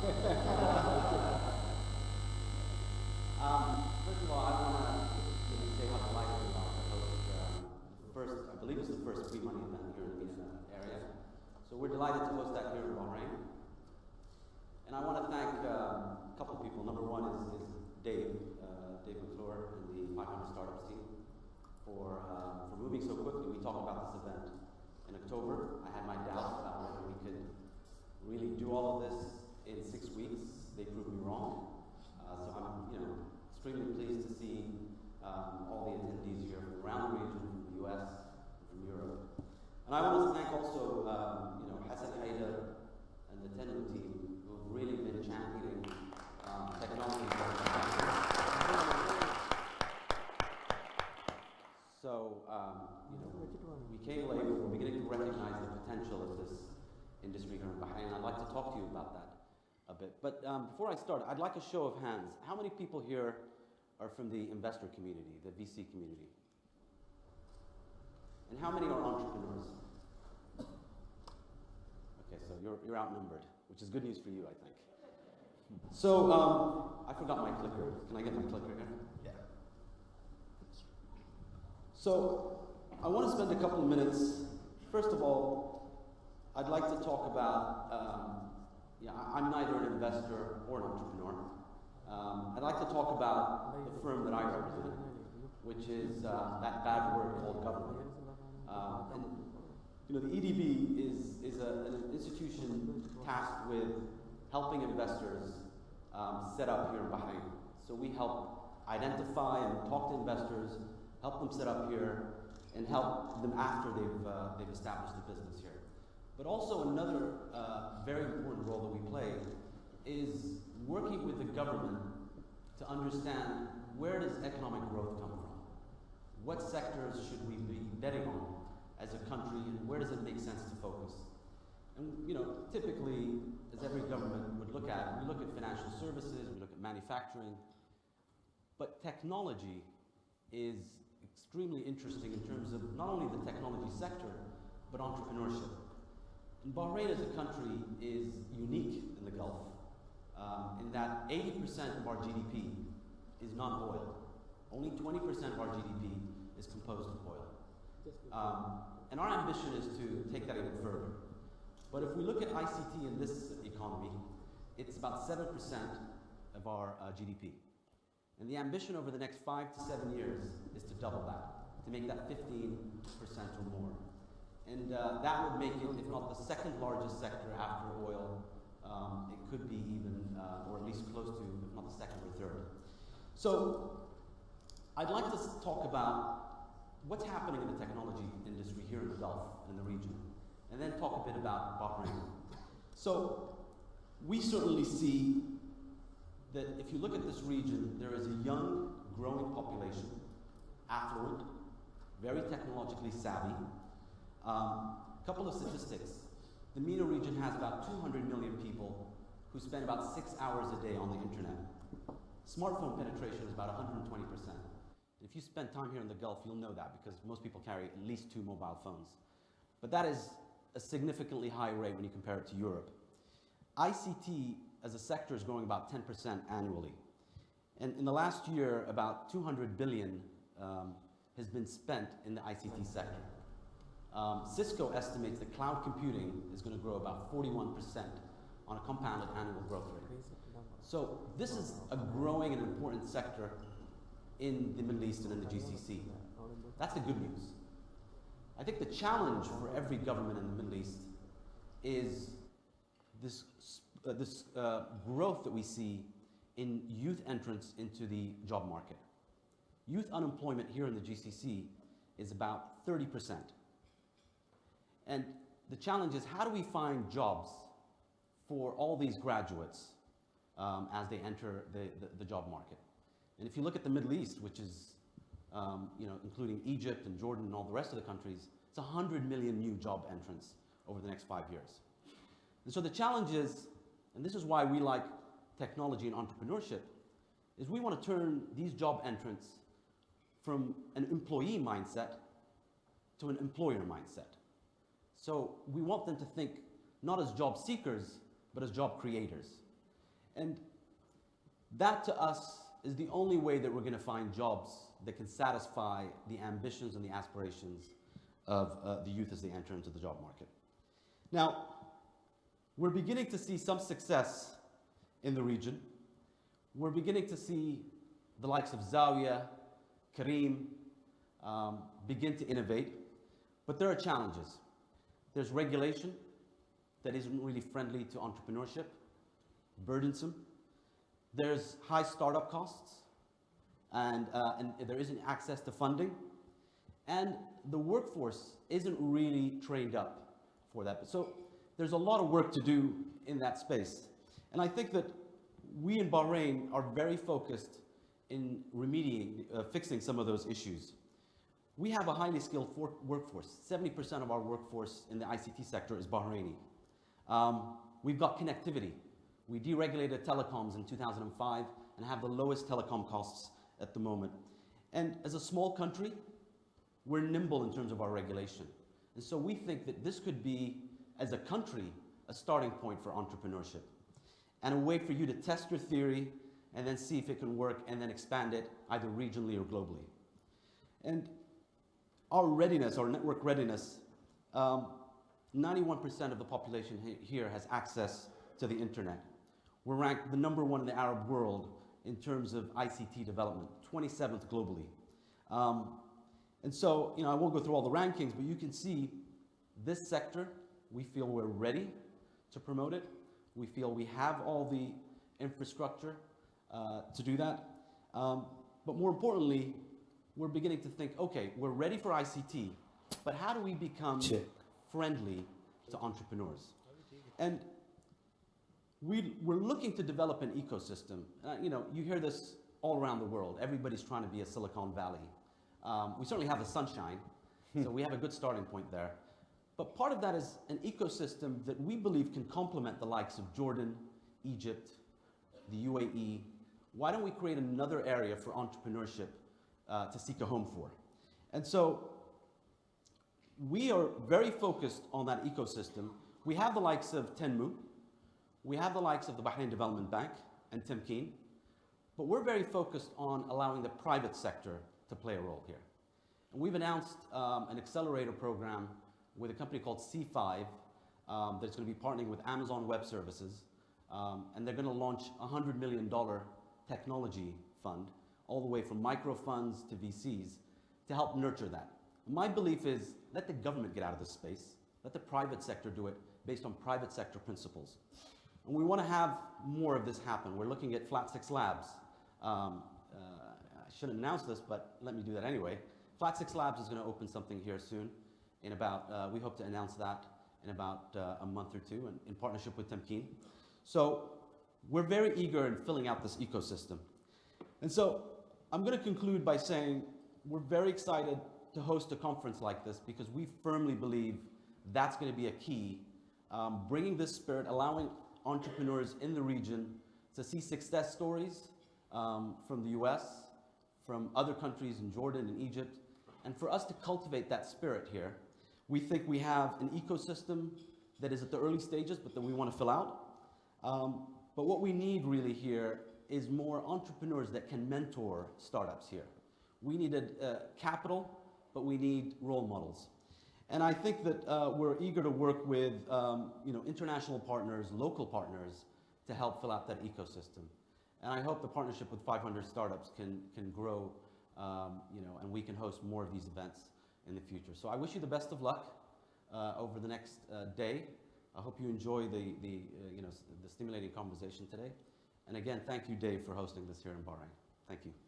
First of all, I want to say how delighted we are to host the first, I believe it's the first PreMoney event here in the MENA area. So we're delighted to host that here in Bahrain. And I want to thank a couple of people. Number one is Dave McClure and the 500 Startups team for moving so quickly. We talked about this event in October. I had my doubts about whether we could really do all of this in 6 weeks. They proved me wrong. So I'm, extremely pleased to see all the attendees here from around the region, from the US, and from Europe. And I want to thank also, Hassan Haidar and the Tenru team who've really been championing technology. So, we came late, but we're beginning to recognize the potential of this industry here in Bahrain. I'd like to talk to you about that a bit. But before I start, I'd like a show of hands. How many people here are from the investor community, the VC community? And how many are entrepreneurs? Okay, so you're outnumbered, which is good news for you, I think. So, I forgot my clicker. Can I get my clicker here? Yeah. So, I want to spend a couple of minutes. First of all, I'd like to talk about, I'm neither an investor or an entrepreneur. I'd like to talk about the firm that I represent, which is that bad word called government. The EDB is an institution tasked with helping investors set up here in Bahrain. So we help identify and talk to investors, help them set up here, and help them after they've established the business here. But also another very important role that we play is working with the government to understand where does economic growth come from? What sectors should we be betting on as a country, and where does it make sense to focus? And typically, as every government would look at, we look at financial services, we look at manufacturing, but technology is extremely interesting in terms of not only the technology sector, but entrepreneurship. And Bahrain as a country is unique in the Gulf, in that 80% of our GDP is non-oil. Only 20% of our GDP is composed of oil. And our ambition is to take that even further. But if we look at ICT in this economy, it's about 7% of our GDP. And the ambition over the next 5 to 7 years is to double that, to make that 15% or more. And that would make it, if not the second largest sector after oil, it could be even, or at least close to, if not the second or third. So, I'd like to talk about what's happening in the technology industry here in the Gulf and in the region, and then talk a bit about Bahrain. So, we certainly see that if you look at this region, there is a young, growing population, affluent, very technologically savvy. Couple of statistics. The MENA region has about 200 million people who spend about 6 hours a day on the internet. Smartphone penetration is about 120%. If you spend time here in the Gulf, you'll know that because most people carry at least 2 mobile phones. But that is a significantly high rate when you compare it to Europe. ICT as a sector is growing about 10% annually. And in the last year, about 200 billion has been spent in the ICT sector. Cisco estimates that cloud computing is going to grow about 41% on a compounded annual growth rate. So this is a growing and important sector in the Middle East and in the GCC. That's the good news. I think the challenge for every government in the Middle East is this growth that we see in youth entrance into the job market. Youth unemployment here in the GCC is about 30%. And the challenge is, how do we find jobs for all these graduates as they enter the job market? And if you look at the Middle East, which is including Egypt and Jordan and all the rest of the countries, it's 100 million new job entrants over the next 5 years. And so the challenge is, and this is why we like technology and entrepreneurship, is we want to turn these job entrants from an employee mindset to an employer mindset. So we want them to think not as job seekers, but as job creators. And that to us is the only way that we're going to find jobs that can satisfy the ambitions and the aspirations of the youth as they enter into the job market. Now, we're beginning to see some success in the region. We're beginning to see the likes of Zawiya, Kareem, begin to innovate, but there are challenges. There's regulation that isn't really friendly to entrepreneurship, burdensome. There's high startup costs, and there isn't access to funding, and the workforce isn't really trained up for that. So there's a lot of work to do in that space. And I think that we in Bahrain are very focused in fixing some of those issues. We have a highly skilled workforce. 70% of our workforce in the ICT sector is Bahraini. We've got connectivity. We deregulated telecoms in 2005 and have the lowest telecom costs at the moment. And as a small country, we're nimble in terms of our regulation. And so we think that this could be, as a country, a starting point for entrepreneurship and a way for you to test your theory and then see if it can work and then expand it either regionally or globally. And our readiness, our network readiness, 91% of the population here has access to the internet. We're ranked the #1 in the Arab world in terms of ICT development, 27th globally. And so, I won't go through all the rankings, but you can see this sector, we feel we're ready to promote it. We feel we have all the infrastructure to do that. But more importantly, we're beginning to think, okay, we're ready for ICT, but how do we become friendly to entrepreneurs? And we're looking to develop an ecosystem. You hear this all around the world. Everybody's trying to be a Silicon Valley. We certainly have the sunshine, so we have a good starting point there. But part of that is an ecosystem that we believe can complement the likes of Jordan, Egypt, the UAE. Why don't we create another area for entrepreneurship to seek a home for? And so we are very focused on that ecosystem. We have the likes of Tenmu, we have the likes of the Bahrain Development Bank and Temkeen, but we're very focused on allowing the private sector to play a role here. And we've announced an accelerator program with a company called C5 that's going to be partnering with Amazon Web Services, and they're going to launch a $100 million technology fund, all the way from micro funds to VCs, to help nurture that. My belief is, let the government get out of this space, let the private sector do it based on private sector principles. And we want to have more of this happen. We're looking at Flat 6 Labs. I shouldn't announce this, but let me do that anyway. Flat 6 Labs is going to open something here soon. We hope to announce that in about a month or two in partnership with Temkeen. So we're very eager in filling out this ecosystem. And so I'm going to conclude by saying we're very excited to host a conference like this because we firmly believe that's going to be a key, bringing this spirit, allowing entrepreneurs in the region to see success stories from the US, from other countries in Jordan and Egypt, and for us to cultivate that spirit here. We think we have an ecosystem that is at the early stages, but that we want to fill out. But what we need really here is more entrepreneurs that can mentor startups here. We needed capital, but we need role models. And I think that we're eager to work with international partners, local partners, to help fill out that ecosystem. And I hope the partnership with 500 startups can grow, and we can host more of these events in the future. So I wish you the best of luck over the next day. I hope you enjoy the stimulating conversation today. And again, thank you, Dave, for hosting this here in Bahrain. Thank you.